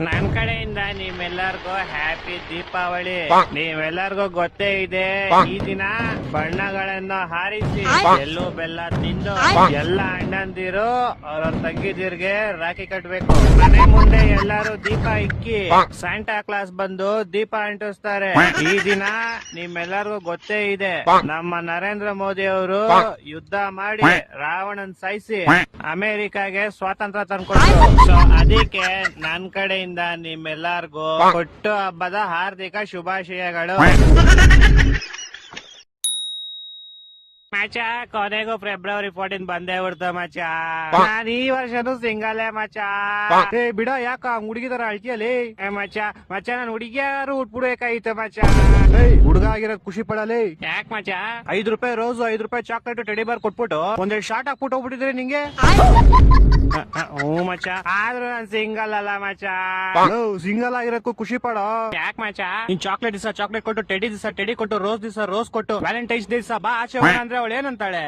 ನನ್ ಕಡೆಯಿಂದ ನಿಮ್ಮೆಲ್ಲರಿಗೂ ಹ್ಯಾಪಿ ದೀಪಾವಳಿ. ನೀವೆಲ್ಲರಿಗೂ ಗೊತ್ತೇ ಇದೆ, ಈ ದಿನ ಬಣ್ಣಗಳನ್ನು ಹಾರಿಸಿ ಎಳ್ಳು ಬೆಲ್ಲ ತಿಂದು ಎಲ್ಲ ಅಣ್ಣಂದಿರು ಅವ್ರವ್ರ ತಂಗಿದಿರ್ಗೆ ರಾಖಿ ಕಟ್ಬೇಕು. ಮನೆ ಮುಂದೆ ಎಲ್ಲಾರು ದೀಪ ಇಕ್ಕಿ ಸ್ಯಾಂಟಾ ಕ್ಲಾಸ್ ಬಂದು ದೀಪ ಅಂಟಿಸ್ತಾರೆ. ಈ ದಿನ ನಿಮ್ಮೆಲ್ಲರಿಗೂ ಗೊತ್ತೇ ಇದೆ, ನಮ್ಮ ನರೇಂದ್ರ ಮೋದಿ ಅವರು ಯುದ್ಧ ಮಾಡಿ ರಾವಣನ್ ಸಾಯಿಸಿ ಅಮೆರಿಕಾಗೆ ಸ್ವಾತಂತ್ರ್ಯ ತಂದ್ಕೊಟ್ರು. ಸೊ ಅದಕ್ಕೆ ನನ್ ಕಡೆಯಿಂದ ನಿಮ್ಮೆಲ್ಲರಿಗೂ ಹುಟ್ಟು ಹಬ್ಬದ ಹಾರ್ದಿಕ ಶುಭಾಶಯಗಳು. ಮಚ ಕೊನೆಗೂ ಫೆಬ್ರವರಿ 14 ಬಂದೇ ಬಿಡ್ತ ಮಚ. ನಾನ್ ಈ ವರ್ಷನು ಸಿಂಗಲೇ ಮಚ. ಏ ಬಿಡ, ಯಾಕ ಹುಡುಗಿ ತರ ಅಳ್ತಿಯಲಿ ಮಚ? ಮಚ ನನ್ ಹುಡುಗಿಯಾರು ಉಟ್ಬಿಡ್ಬೇಕಾಯ್ತು ಮಚ. ಹುಡುಗ ಆಗಿರೋದ್ ಖುಷಿ ಪಡಲಿ. ಯಾಕ ಮಚ? 5 ರೂಪಾಯಿ ರೋಸು, 5 ರೂಪಾಯಿ ಚಾಕ್ಲೇಟ್ ಟೆಡಿ ಬಾರ್ ಕೊಟ್ಬಿಟ್ಟು ಒಂದೆರಡು ಶಾರ್ಟ್ ಹಾಕ್ಬಿಟ್ಟು ಹೋಗ್ಬಿಟ್ಟಿದ್ರೆ ನಿಂಗೆ. ಹ್ಞೂ ಮಚ, ಆದ್ರೂ ನಾನ್ ಸಿಂಗಲ್ ಅಲ್ಲ ಮಚ. ಸಿಂಗಲ್ ಆಗಿರೋದಕ್ಕೂ ಖುಷಿ ಪಡೋ. ಯಾಕ ಮಚ? ನೀನ್ ಚಾಕ್ಲೇಟ್ ದಿವಸ ಚಾಕ್ಲೇಟ್ ಕೊಟ್ಟು, ಟೆಡಿ ದಿವಸ ಟೆಡಿ ಕೊಟ್ಟು, ರೋಸ್ ದಿವಸ ರೋಸ್ ಕೊಟ್ಟು, ವ್ಯಾಲೆಂಟೈನ್ಸ್ ಡೇ ದಿವಸ ಬಾ ಆಚೆ ಅಂದ್ರೆ ಅವಳು ಏನಂತಾಳೆ?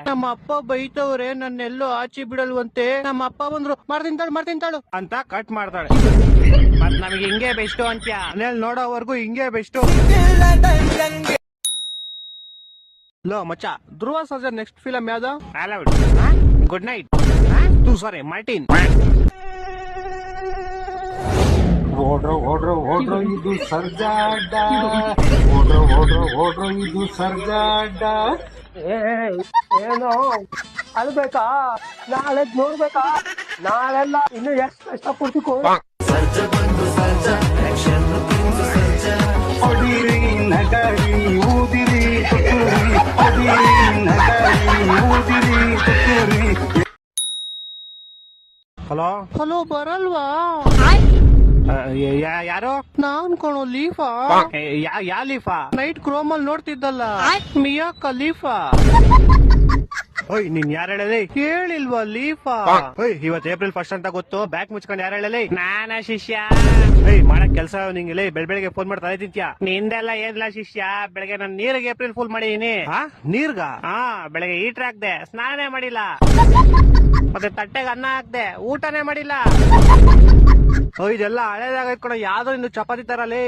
ನಮ್ಮ ಅಪ್ಪ ಬೈತವ್ರೆ ನನ್ನೆಲ್ಲೋ ಆಚೆ ಬಿಡಲ್ವಂತೆ, ನಮ್ಮ ಅಪ್ಪ ಬಂದ್ರು ಮಾಡ್ತಿಂತಾಳು ಅಂತ ಕಟ್ ಮಾಡ್ತಾಳೆ. ಮತ್ ನಮಗೆ ಹಿಂಗೆ ಬೆಸ್ಟ್ ಅಂತ್ಯ. ಮನೇಲಿ ನೋಡೋವರೆಗೂ ಹಿಂಗೆ ಬೆಸ್ಟ್. ಲೋ ಮಚ್ಚ, ಧ್ರುವ ಸರ್ಜಾ ನೆಕ್ಸ್ಟ್ ಫಿಲಮ್ ಯಾವ್ದು? Good night. Sorry, Martin. ಓಡ್ರೋ ಇದು ಸರ್ಜಾಡ, ಓಡ್ರೋ ಇದು ಸರ್ಜಾಡ. ಏನೋ ಅಳ್ಬೇಕಾ? ನಾಳೆ ನೋಡ್ಬೇಕಾ? ನಾಳೆಲ್ಲ ಇನ್ನು ಎಷ್ಟು ಕಷ್ಟಪಡ್ತಿಕೋ. ಹೊಡಿರಿ ನಗರಿ ಊದಿರಿ ತುತ್ತೂರಿ, ಹೊಡಿರಿ ನಗರಿ ಊದಿರಿ ತುತ್ತೂರಿ. ಹಲೋ ಬರಲ್ವಾ? ಯಾರು? ನಾನ್ ಕಣೋ, ಲೀಫಾ. ಯಾ ಲೀಫಾ? Night ಕ್ರೋಮಲ್ ನೋಡ್ತಿದ್ದಲ್ಲ, Miya Khalifa. ಓಯ್, ನೀನ್ ಯಾರು ಹೇಳಲಿ? ಹೇಳಿಲ್ವಾ ಲೀಫಾ? ಇವತ್ ಏಪ್ರಿಲ್ 1 ಅಂತ ಗೊತ್ತು, ಬ್ಯಾಗ್ ಮುಚ್ಕೊಂಡು ಯಾರು ಹೇಳಲಿ? ನಾನ ಶಿಷ್ಯ. ಮಾಡಕ್ ಕೆಲ್ಸ ನಿಂಗೆ ಬೆಳಗ್ಗೆ ಫೋನ್ ಮಾಡ್ತಾ ತಿಂತ್ಯಾ? ನಿಂದೆಲ್ಲ ಏನಿಲ್ಲ ಶಿಷ್ಯ. ಬೆಳಗ್ಗೆ ನಾನು ನೀರಿಗೆ ಏಪ್ರಿಲ್ ಫುಲ್ ಮಾಡಿದೀನಿ. ನೀರ್ಗ? ಬೆಳಗ್ಗೆ ಹೀಟರ್ ಹಾಕ್ದೆ, ಸ್ನಾನ ಮಾಡಿಲ್ಲ. ಮತ್ತೆ ತಟ್ಟೆಗೆ ಅನ್ನ ಹಾಕ್ದೆ, ಊಟನೇ ಮಾಡಿಲ್ಲ. ಇದೆಲ್ಲ ಹಳೇದಾಗ ಇಟ್ಕೊಂಡು ಯಾವ್ದೋ ಇನ್ನು ಚಪಾತಿ ತರಲಿ.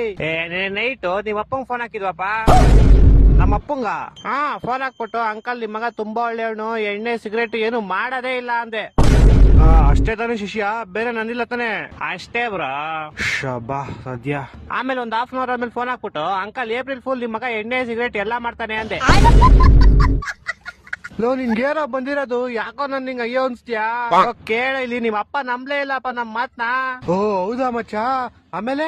ನೈಟ್ ನಿಮ್ ಅಪ್ಪಂಗ್ ಫೋನ್ ಹಾಕಿದ್ವಪ್ಪ. ನಮ್ಮ ಅಪ್ಪಂಗ ಫೋನ್ ಹಾಕ್ಬಿಟ್ಟು, ಅಂಕಲ್ ನಿಮ್ ಮಗ ತುಂಬಾ ಒಳ್ಳೆಯವನು, ಎಣ್ಣೆ ಸಿಗರೇಟ್ ಏನು ಮಾಡೋದೇ ಇಲ್ಲ ಅಂದೆ. ಅಷ್ಟೇ ತಾನೇ ಶಿಷ್ಯ, ಬೇರೆ ನಂದಿಲ್ಲ ತಾನೆ? ಅಷ್ಟೇ ಬ್ರೋ. ಶಬಾ ಸದ್ಯ. ಆಮೇಲೆ ಒಂದ್ ಹಾಫ್ ಅನ್ ಅವರ್ ಆದ್ಮೇಲೆ ಫೋನ್ ಹಾಕ್ಬಿಟ್ಟು, ಅಂಕಲ್ ಏಪ್ರಿಲ್ ಫುಲ್ ನಿಮ್ ಮಗ ಎಣ್ಣೆ ಸಿಗರೇಟ್ ಎಲ್ಲಾ ಮಾಡ್ತಾನೆ ಅಂದೆ. ಲೋ, ನಿನ್ಗೇನೋ ಬಂದಿರೋದು, ಯಾಕೋ ನನ್ ನಿಂಗ ಅಯ್ಯೋ ಅನ್ಸ್ತೀಯಾ? ಕೇಳ ಇಲ್ಲಿ, ನಿಮ್ ಅಪ್ಪ ನಂಬ್ಲೇ ಇಲ್ಲಪ್ಪ ನಮ್ ಮಾತ್ನ. ಓ ಹೌದಾ ಮಚ್ಚ? ಆಮೇಲೆ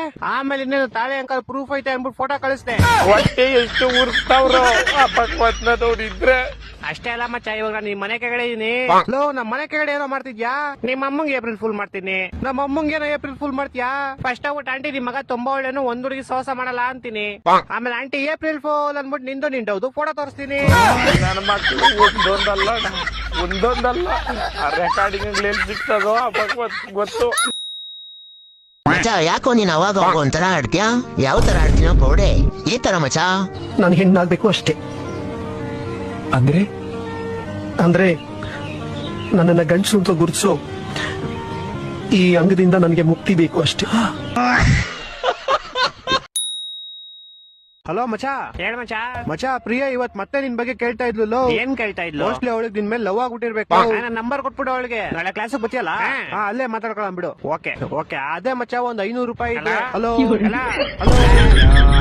ಇನ್ನೇನು ತಾಳೆ ಅಂಕಲ್ ಪ್ರೂಫ್ ಐತೆ ಅನ್ಬಿಟ್ಟು ಫೋಟೋ ಕಳಿಸ್ದೆ. ಹೊಟ್ಟೆ ಎಷ್ಟು ಉರ್ಸ್ತಾವ್ರು ನೋಡಿದ್ರೆ. ಅಷ್ಟೇ ಅಲ್ಲ ಮಚ್ಚ, ಇವಾಗ ನಿಮ್ ಮನೆ ಕೆಳಗಡೆ ಇದೀನಿ. ಲೋ, ನಮ್ ಮನೆ ಕೆಳಗಡೆ ಏನೋ ಮಾಡ್ತಿದ್ಯಾ? ನಿಮ್ಮ ಅಮ್ಮಂಗೆ ಏಪ್ರಿಲ್ ಫುಲ್ ಮಾಡ್ತೀನಿ. ನಮ್ಮ ಅಮ್ಮಂಗೆ ಏನೋ ಏಪ್ರಿಲ್ ಫುಲ್ ಮಾಡ್ತೀಯಾ? ಫಸ್ಟ್ ಆಗ್ಬಿಟ್ಟು ಆಂಟಿ ನಿಮ್ ಮಗ ತುಂಬಾ ಒಳ್ಳೆನು, ಒಂದ್ ಹುಡುಗಿ ಸೋಸ ಮಾಡಲ್ಲ ಅಂತೀನಿ. ಆಮೇಲೆ ಆಂಟಿ ಏಪ್ರಿಲ್ ಫುಲ್ ಅನ್ಬಿಟ್ಟು ನಿಂದೌದು ಫೋಟೋ ತೋರಿಸ್ತೀನಿ. ನನ್ನ ಮಕ್ಕಳು ಒಂದೊಂದಲ್ಲ ರೆಕಾರ್ಡಿಂಗ್ ಎಲ್ಲಿ ಸಿಗ್ತದೋ ಗೊತ್ತು. ಮಚ, ಯಾಕೋ ನೀನ್ ಅವಾಗ ಒಂಥರ ಆಡ್ತೀಯ? ಯಾವ ತರ ಆಡ್ತೀನೋ ಪೌಡೆ? ಈ ತರ ಮಚ. ನಾನು ಹೆಣ್ಣಾಗ್ಬೇಕು ಅಷ್ಟೇ. ಅಂದ್ರೆ ನನ್ನನ್ನ ಗಂಡಸು ಅಂತ ಗುರುತಿಸೋ ಈ ಅಂಗದಿಂದ ನನಗೆ ಮುಕ್ತಿ ಬೇಕು ಅಷ್ಟೇ. ಹಲೋ ಮಚಾ. ಹೇಳ ಮಚಾ. ಮಚಾ, ಪ್ರಿಯಾ ಇವತ್ ಮತ್ತೆ ನಿನ್ ಬಗ್ಗೆ ಕೇಳ್ತಾ ಇದ್ಲು. ಏನ್ ಕೇಳ್ತಾ ಇದ್ಲು? ಮೋಸ್ಟ್ಲಿ ಅವಳಿಗೆ ನಿನ್ ಮೇಲೆ ಲವ್ ಆಗ್ಬಿಟ್ಟಿರ್ಬೇಕು. ನಂಬರ್ ಕೊಟ್ಬಿಡು ಅವಳಿಗೆ, ನಾಳೆ ಕ್ಲಾಸ್ ಬತ್ತಿಯಲ್ಲ, ಅಲ್ಲೇ ಮಾತಾಡ್ಕೊಳ್ಳ ಬಿಡು. ಓಕೆ ಅದೇ ಮಚಾ, ಒಂದ್ 500 ರೂಪಾಯಿ. ಹಲೋ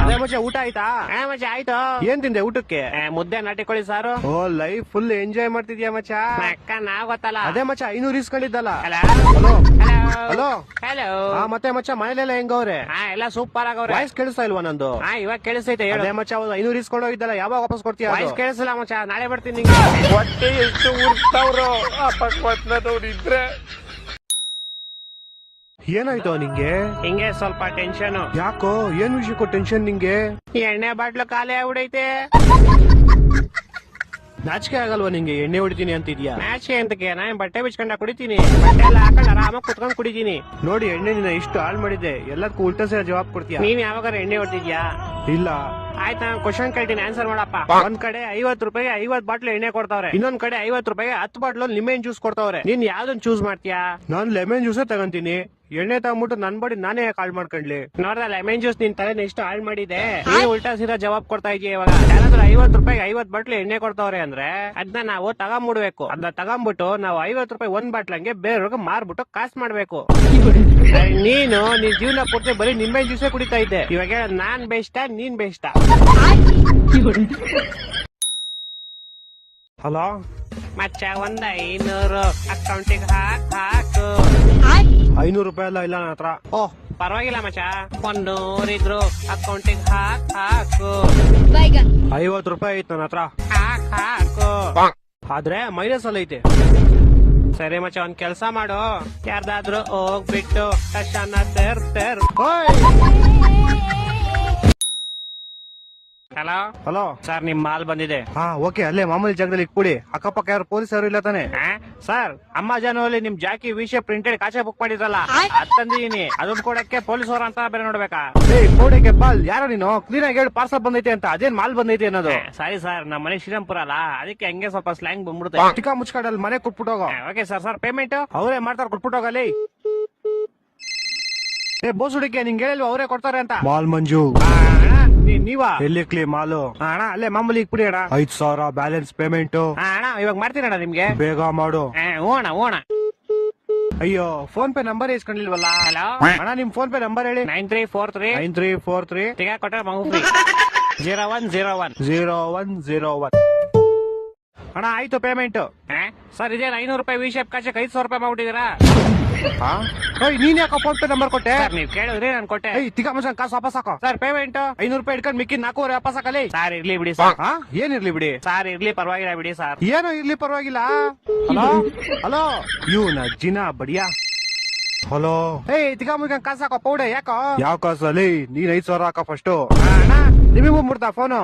ಅದೇ ಮಚಾ, ಊಟ ಆಯ್ತಾ? ಮಚಾ ಆಯ್ತು. ಏನ್ ತಿಂದೆ ಊಟಕ್ಕೆ? ಮುದ್ದೆ ನಾಟಿಕೊಳ್ಳಿ ಸಾರು. ಓ, ಲೈಫ್ ಫುಲ್ ಎಂಜಾಯ್ ಮಾಡ್ತಿದ್ಯಾ ಮಚಾ? ಅಕ್ಕ ನಾವ್ ಗೊತ್ತಲ್ಲ. ಅದೇ ಮಚಾ 500 ಇಸ್ಕೊಂಡಿದ್ದಲ್ಲ. ಹಲೋ ಮತ್ತೆ ಮಚ್ಚ, ಮನೇಲೆಲ್ಲ ಹೆಂಗವ್ರೆ? ಎಲ್ಲ ಸೂಪರ್ ಆಗವ್ರೆ. ವಾಯ್ಸ್ ಕೇಳಿಸ್ತಾ ಇಲ್ವಾ ನಂದು? ಇವಾಗ ಕೇಳಿಸ್ತೈತೆ. ಅದೇ ಮಚ್ಚ, 500 ಇಸ್ಕೊಂಡು ಹೋಗಿದ್ದಲ್ಲ, ಯಾವಾಗ ವಾಪಸ್ ಕೊಡ್ತೀಯ? ವಾಯ್ಸ್ ಕೇಳಿಸಲ್ಲ ಮಚ್ಚ, ನಾಳೆ ಬರ್ತೀನಿ. ಹೊಟ್ಟೆ ಎಷ್ಟು ಉರ್ಸ್ತಾವ್ರು ನೋಡಿದ್ರೆ. ಏನಾಯ್ತು ನಿಂಗೆ? ಹಿಂಗೆ ಸ್ವಲ್ಪ ಟೆನ್ಷನ್. ಯಾಕೋ? ಏನ್ ವಿಷಯಕ್ಕೂ ಟೆನ್ಷನ್ ನಿಂಗೆ? ಎಣ್ಣೆ ಬಾಟ್ಲು ಖಾಲಿ ಆಗ್ಬಿಡೈತೆ. ನಾಚಿಕೆ ಆಗಲ್ವಾ ನಿಂಗೆ? ಎಣ್ಣೆ ಹೊಡಿತೀನಿ ಅಂತಿದ್ಯಾ? ನಾಚಿಕೆ ಅಂತಕ್ಕೆ ನಾನು ಬಟ್ಟೆ ಬಿಚ್ಕೊಂಡ ಕುಡಿತೀನಿ. ಬಟ್ಟೆ ಎಲ್ಲ ಹಾಕೊಂಡು ಆರಾಮಾಗಿ ಕುತ್ಕೊಂಡು ಕುಡಿತೀನಿ. ನೋಡಿ, ಎಣ್ಣೆ ನಿನ್ನ ಇಷ್ಟು ಹಾಳು ಮಾಡಿದ್ದೆ, ಎಲ್ಲದಕ್ಕೂ ಉಲ್ಟಾ ಸೇರ ಜವಾಬ್ ಕೊಡ್ತೀಯ. ನೀನ್ ಯಾವಾಗ ಎಣ್ಣೆ ಹೊಡ್ತಿದ್ಯಾ? ಇಲ್ಲ. ಆಯ್ತು ನಾನು ಕ್ವಶನ್ ಕೇಳ್ತೀನಿ ಆನ್ಸರ್ ಮಾಡಪ್ಪ. ಒಂದ್ ಕಡೆ 50 ರೂಪಾಯಿಗೆ 50 ಬಾಟ್ಲು ಎಣ್ಣೆ ಕೊಡ್ತಾವ್ರೆ, ಇನ್ನೊಂದ್ ಕಡೆ 50 ರೂಪಾಯಿಗೆ 10 ಬಾಟ್ಲು ಲೆಮನ್ ಜ್ಯೂಸ್ ಕೊಡ್ತಾವ್ರೆ. ನೀನ್ ಯಾವ್ದನ್ ಚೂಸ್ ಮಾಡ್ತೀಯಾ? ನಾನ್ ಲೆಮನ್ ಜ್ಯೂಸೇ ತಗೊಂತೀನಿ. ಎಣ್ಣೆ ತಗೊಂಡ್ಬಿಟ್ಟು ನನ್ ಬಡಿ ನಾನೇ ಕಾಲ್ ಮಾಡ್ಕೊಂಡ್ಲಿ. ನೋಡ್ದ ಲೆಮನ್ ಜ್ಯೂಸ್ ನಿನ್ ತಲೆ ಎಷ್ಟು ಹಾಳ್ ಮಾಡಿದೆ. ನೀನ್ ಉಲ್ಟಾ ಸೀದಾ ಜವಾಬ್ ಕೊಡ್ತಾ ಇದೀಯ. ಇವಾಗ ಯಾರಾದ್ರೂ 50 ರೂಪಾಯಿಗೆ 50 ಬಾಟ್ಲು ಎಣ್ಣೆ ಕೊಡ್ತಾವ್ರೆ ಅಂದ್ರೆ ಅದನ್ನ ನಾವು ತಗೊಂಡ್ಬಿಡ್ಬೇಕು. ಅದನ್ನ ತಗೊಂಡ್ಬಿಟ್ಟು ನಾವು 50 ರೂಪಾಯಿ ಒಂದ್ ಬಾಟ್ಲಂಗೆ ಬೇರೆಯವ್ರಿಗೆ ಮಾರ್ಬಿಟ್ಟು ಕಾಸು ಮಾಡ್ಬೇಕು. ನೀನ್ ಜೀವನ ಪೂರ್ತಿ ಬರೀ ನಿಂಬೆ ಜ್ಯೂಸೇ ಕುಡಿತಾ ಇದ್ದೆ. ಇವಾಗ ನಾನ್ ಬೆಸ್ಟಾ ನೀನ್ ಬೆಸ್ಟಾ? ಹಲೋ ಮಚ್ಚ, ಒಂದ್ 500 ಅಕೌಂಟಿಗೆ ಹಾಕು. 500 ರೂಪಾಯಿ ಎಲ್ಲ ಇಲ್ಲ ನನ್ನ ಹತ್ರ. ಓಹ್ ಪರವಾಗಿಲ್ಲ ಮಚ್ಚ, 100 ಇದ್ರು ಅಕೌಂಟಿಗೆ ಹಾಕು. 50 ರೂಪಾಯಿ ಐತ್ ನನ್ನ ಹತ್ರ. ಹಾಕು ಆದ್ರೆ ಮೈನಸ್ ಅಲ್ಲಿ ಐತೆ. ಸರಿ ಮಚ್ಚ, ಒಂದ್ ಕೆಲ್ಸ ಮಾಡು, ಯಾರ್ದಾದ್ರು ಹೋಗ್ಬಿಟ್ಟು ಕಷ್ಟನ ತೆರ್. ಹಲೋ ಹಲೋ ಸರ್, ನಿಮ್ ಮಾಲ್ ಬಂದಿದೆ. ಹಾ ಓಕೆ, ಅಲ್ಲೇ ಮಾಮೂಲಿ ಜಾಗದಲ್ಲಿ ಇಟ್ಬಿಡಿ. ಅಕ್ಕಪಕ್ಕ ಯಾರು ಪೊಲೀಸ್ ಯಾರು ಇಲ್ಲ ತಾನೆ? ಸರ್, ಅಮೆಜಾನ್ ನಿಮ್ ಜಾಕಿ ವಿಷಯ ಪ್ರಿಂಟೆಡ್ ಕಾಚೆ ಬುಕ್ ಮಾಡಿದ್ರಲ್ಲ, ಅದ್ ತಂದಿದೀನಿ. ಅದನ್ನ ಕೊಡಕ್ಕೆ ಪೊಲೀಸ್ ಅವ್ರ ಅಂತ ಬೇರೆ ನೋಡ್ಬೇಕಾ? ಕೋಡೆಗೆ ಬಾಲ್ ಯಾರೋ ನೀನು ಕ್ಲೀನ್ ಆಗಿ ಹೇಳಿ ಪಾರ್ಸಲ್ ಬಂದೈತೆ ಅಂತ. ಅದೇನ್ ಮಾಲ್ ಬಂದೈತೆ ಅನ್ನೋದು? ಸಾರಿ ಸರ್, ನಮ್ಮ ಮನೆ ಶ್ರೀರಾಮ್ಪುರ ಅಲ್ಲ, ಅದಕ್ಕೆ ಹಂಗೆ ಸ್ವಲ್ಪ ಸ್ಲ್ಯಾಂಗ್ ಬಂದ್ಬಿಡುತ್ತೆ. ಚಿಕ್ಕ ಮುಚ್ಕಾಡಲ್ಲಿ ಮನೆ ಕೊಟ್ಬಿಟ್ಟೋಗ. Okay sir. ಸರ್ ಪೇಮೆಂಟ್ ಅವರೇ ಮಾಡ್ತಾರೆ, ಕೊಟ್ಬಿಟ್ಟೋಗಲ್ಲಿ. ಬೋಸುಡಿಕೆ ನಿಂಗೆ ಹೇಳಿಲ್ವ ಅವರೇ ಕೊಡ್ತಾರೆ ಅಂತ? ಮಾಲ್ ಮಂಜು ನೀವಾ? ಎಲ್ಲಿ ಕ್ಲೀ ಮಾಲು? ಅಣ್ಣ ಅಲ್ಲೇ ಮಾಮೂಲಿ ಇಕ್ಬಿಡಿ ಅಣ್ಣ. 5,000 ಬ್ಯಾಲೆನ್ಸ್ ಪೇಮೆಂಟ್. ಅಣ್ಣ ಇವಾಗ ಮಾಡ್ತೀನಿ ಅಣ್ಣ, ನಿಮ್ಗೆ ಬೇಗ ಮಾಡು. ಓಣ. ಅಯ್ಯೋ, ಫೋನ್ ಪೇ ನಂಬರ್ ಇಸ್ಕೊಂಡಿಲ್ವಲ್ಲ? ಹಲೋ ಅಣ್ಣ, ನಿಮ್ ಫೋನ್ ಪೇ ನಂಬರ್ ಹೇಳಿ. 9343 ತಿಗ ಕೊಟ್ಟ ಮಗು ಫ್ರೀ. 0101. ಅಣ್ಣ ಆಯ್ತು ಪೇಮೆಂಟ್. ಸರ್ ಇದೇ 500 ರೂಪಾಯಿ ವಿ ಶೇಪ್ ಕಾಚಕ್ಕೆ 500 ರೂಪಾಯಿ ಮಾಡ್ಬಿಟ್ಟಿದ್ದೀರಾ? ನೀನ್ ಯಾಕ ಫೋನ್ ಪೇ ನಂಬರ್ ಕೊಟ್ಟೆ? ನೀವ್ ಕೇಳಿದ್ರಿ ನಾನು ಕೊಟ್ಟೆ. ತಿಗ ಮನುಷ್ಯನ್ ಕಾಸು ವಾಪಸ್ ಹಾಕೋ. ಸರ್ ಪೇಮೆಂಟ್ 500 ರೂಪಾಯಿ ಇಟ್ಕೊಂಡು ಮಿಕ್ಕಿ 400 ವಾಪಸ್ ಹಾಕಲಿ. ಸರ್ ಇರ್ಲಿ ಬಿಡಿ ಸರ್. ಏನ್ ಇರ್ಲಿ ಬಿಡಿ? ಸರ್ ಇರ್ಲಿ ಪರವಾಗಿಲ್ಲ ಬಿಡಿ ಸರ್. ಏನೋ ಇರ್ಲಿ ಪರವಾಗಿಲ್ಲ. ಹಲೋ ಇವ್ನ ಜಿನ ಬಡಿಯಾ. ಹಲೋ ತಿಗ ಮುಗಿನ ಕಾಸು ಹಾಕೋ ಪೌಡೆ. ಯಾಕೋ ಯಾವ ಕಾಸಲ್ಲಿ? ನೀನ್ 5,000 ಹಾಕೋ ಫಸ್ಟ್. ನಿಮಗೂ ಮುಡ್ತಾ ಫೋನು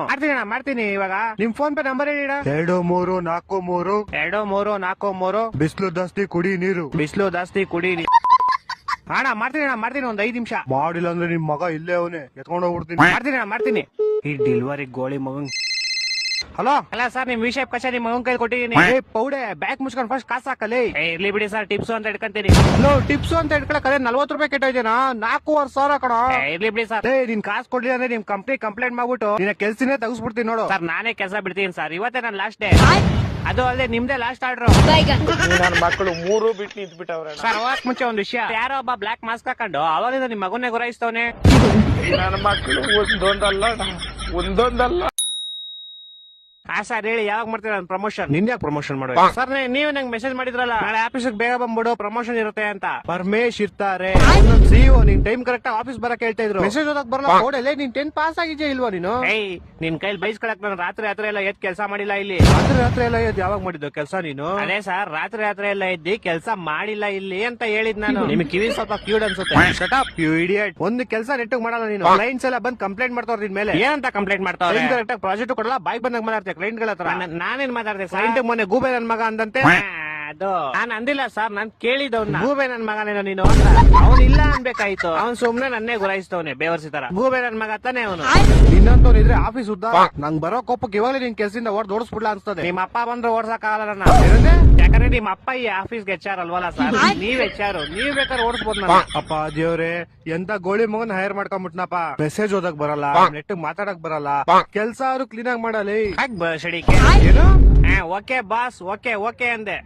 ಮಾಡ್ತೀನಿ. ಇವಾಗ ನಿಮ್ ಫೋನ್ ಪೇ ನಂಬರ್ ಹೇಳಿ. 2343 ಬಿಸ್ಲು ಜಾಸ್ತಿ ಕುಡಿ ನೀರು. ಅಣ್ಣ ಮಾಡ್ತೀನಿ ಒಂದ್ 5 ನಿಮಿಷ. ಮಾಡಿಲ್ಲ ಅಂದ್ರೆ ನಿಮ್ ಮಗ ಇಲ್ಲೇ ಅವನೇ ಎತ್ಕೊಂಡು ಹೋಗ್ಬಿಡ್ತೀನಿ. ಮಾಡ್ತೀನಿ ಈ ಡೆಲಿವರಿ ಗೋಳಿ ಮಗನ್. ಹಲೋ ಸರ್, ನಿಮ್ ವಿಷಯ ಕಷ ನಿಮ್ ಮಗನ್ ಕೈ ಕೊಟ್ಟಿದ್ದೀನಿ. ಪೌಡೆ ಬ್ಯಾಗ್ ಮುಚ್ಕೊಂಡು ಫಸ್ಟ್ ಕಾಸು ಹಾಕಲಿ. ಇರ್ಲಿ ಬಿಡಿ ಸರ್, ಟಿಪ್ಸ್ ಅಂತ ಇಟ್ಕೊಂತೀನಿ. ಟಿಪ್ಸ್ ಅಂತ ಇಟ್ಕೊಳಕ್ 40 ರೂಪಾಯಿ ಕೆಟ್ಟೋಯ್ತೇನಾ? 4,500 ಕಣ. ಇರ್ಲಿ ಬಿಡಿ ಸರ್. ನೀನ್ ಕಾಸು ಕೊಡ್ಲಿಲ್ಲ ಅಂದ್ರೆ ನಿಮ್ ಕಂಪ್ನಿ ಕಂಪ್ಲೇಂಟ್ ಮಾಡ್ಬಿಟ್ಟು ನಿನ್ನ ಕೆಲ್ಸನೇ ತಗಸ್ಬಿಡ್ತೀನಿ ನೋಡು. ಸರ್ ನಾನೇ ಕೆಲಸ ಬಿಡ್ತೀನಿ ಸರ್, ಇವತ್ತೇ ನಾನು ಲಾಸ್ಟ್ ಡೇ. ಅದು ಅಲ್ಲದೆ ನಿಮ್ದೇ ಲಾಸ್ಟ್ ಆರ್ಡರ್. ನನ್ನ ಮಕ್ಕಳು 3 ಬಿಟ್ಟು ನಿಂತ್ಬಿಟ್ಟವ್ರೆ. ಸರ್ ಹೋಗಕ್ ಮುಂಚೆ ಒಂದ್ ವಿಷಯ, ಯಾರೋ ಒಬ್ಬ ಬ್ಲಾಕ್ ಮಾಸ್ಕ್ ಹಾಕೊಂಡು ಅವಾಗಿಂದ ನಿಮ್ ಮಗನ್ನೇ ಗುರಾಯಿಸ್ತವನೆ. ನನ್ನ ಮಕ್ಕಳು ಒಂದೊಂದಲ್ಲ. ಸರ್ ಹೇಳಿ, ಯಾವಾಗ ಮಾಡ್ತೀರಾ ಪ್ರಮೋಷನ್? ನಿನ್ಯಾಗ ಪ್ರಮೋಷನ್ ಮಾಡುವ? ಸರ್ ನೀವೇ ನಂಗೆ ಮೆಸೇಜ್ ಮಾಡಿದ್ರಲ್ಲ, ನಾಳೆ ಆಫೀಸಿಗೆ ಬೇಗ ಬಂದ್ಬಿಡು, ಪ್ರಮೋಷನ್ ಇರುತ್ತೆ ಅಂತ. ಪರಮೇಶ್ ಇರ್ತಾರೆ ಸಿಇಒ. ನೀನ್ ಟೈಮ್ ಕರೆಕ್ಟ್ ಆಫೀಸ್ ಬರಕ್ ಹೇಳ್ತಾ ಇದ್ರು. ಮೆಸೇಜ್ ಓದಕ್ ಬರಲ್ಲ. ಕೋಡಲ್ಲೇ ನೀನ್ 10 ಪಾಸ್ ಆಗಿದ್ಯಾ ಇಲ್ವಾ ನೀನು? ನಿನ್ ಕೈಲಿ ಬೈಸ್ಕೊಳಕ್ ನಾನು ರಾತ್ರಿ ಎಲ್ಲ ಎದ್ ಕೆಲಸ ಮಾಡಿಲ್ಲ ಇಲ್ಲಿ. ರಾತ್ರಿ ಎಲ್ಲ ಎದ್ ಯಾವಾಗ ಮಾಡಿದ್ದು ಕೆಲಸ ನೀನು? ಅದೇ ಸರ್, ರಾತ್ರಿ ಎಲ್ಲ ಎದ್ದಿ ಕೆಲಸ ಮಾಡಿಲ್ಲ ಇಲ್ಲಿ ಅಂತ ಹೇಳಿದ್ ನಾನು. ನಿಮ್ಗೆ ಕಿವಿ ಸ್ವಲ್ಪ ಕ್ಯೂಡ್ ಅನ್ಸುತ್ತೆ. Shut up you idiot. ಒಂದು ಕೆಲಸ ನೆಟ್ಟಿಗೆ ಮಾಡಲ್ಲ ನೀನು. ಕ್ಲೈಂಟ್ಸ್ ಎಲ್ಲ ಬಂದ್ ಕಂಪ್ಲೇಂಟ್ ಮಾಡ್ತಾವ್ರ ನಿನ್ ಮೇಲೆ. ಏನಂತ ಕಂಪ್ಲೇಂಟ್ ಮಾಡ್ತಾವ್ರೆ? ಕರೆಕ್ಟ್ ಪ್ರಾಜೆಕ್ಟ್ ಕೊಡಲ್ಲ, ಬಾಯ್ ಬಂದಾಗ ಮಾತಾಡ್ತಾರೆ ಕ್ಲೈಂಟ್ ಗಳ ಹತ್ರ. ನಾನೇನ್ ಮಾತಾಡ್ದೆ? ಕ್ಲೈಂಟ್ ಮೊನ್ನೆ ಗೂಬೆ ನನ್ ಮಗ ಅಂದಂತೆ. ಅದು ನಾನ್ ಅಂದಿಲ್ಲ ಸರ್, ನಾನ್ ಕೇಳಿದವ್ನ. ಗೂಬೆ ನನ್ ಮಗನೇನೋ ನೀನು ಅಂತ. ಅವ್ನು ಇಲ್ಲ ಅನ್ಬೇಕಾಯ್ತು. ಅವ್ನ್ ಸುಮ್ನೆ ನನ್ನೇ ಗುರಾಯಿಸ್ತವನೆ ಬೇವರ್ಸಿ ತರ. ಗೂಬೆ ನನ್ ಮಗ ತಾನೆ ಅವನು. ಇನ್ನೊಂತವ್ನ ಇದ್ರೆ ಆಫೀಸ್ ಉದ್ದ. ನಂಗ್ ಬರೋ ಕೋಪಕ್ಕೆ ಇವಾಗಲೇ ನಿನ್ ಕೆಲ್ಸದಿಂದ ಓಡಿಸ್ಬಿಡ್ಲಾ ಅನ್ಸ್ತದೆ. ನಿಮ್ಮ ಅಪ್ಪ ಬಂದ್ರೆ ಓಡ್ಸಕ್ ಆಗಲ್ಲ ನನ್ನ. ಯಾಕಂದ್ರೆ ನಿಮ್ಮ ಅಪ್ಪ ಈ ಆಫೀಸ್ಗೆ HR ಅಲ್ವಲ್ಲ ಸರ್, ನೀವ್ HR. ನೀವ್ ಬೇಕಾದ್ರೆ ಓಡಿಸ್ಬೋದು ನನ್ನ. ಅಪ್ಪ ದೇವ್ರೆ, ಎಂತ ಗೋಳಿ ಮಗನ್ ಹೈರ್ ಮಾಡ್ಕೊಂಡ್ಬಿಟ್ನಪ್ಪ. ಮೆಸೇಜ್ ಓದಕ್ ಬರಲ್ಲ, ನೆಟ್ ಮಾತಾಡಕ್ ಬರಲ್ಲ, ಕೆಲ್ಸ ಕ್ಲೀನ್ ಆಗಿ ಮಾಡಲಿ. ಏನು? ಓಕೆ ಬಾಸ್, ಓಕೆ ಅಂದೆ.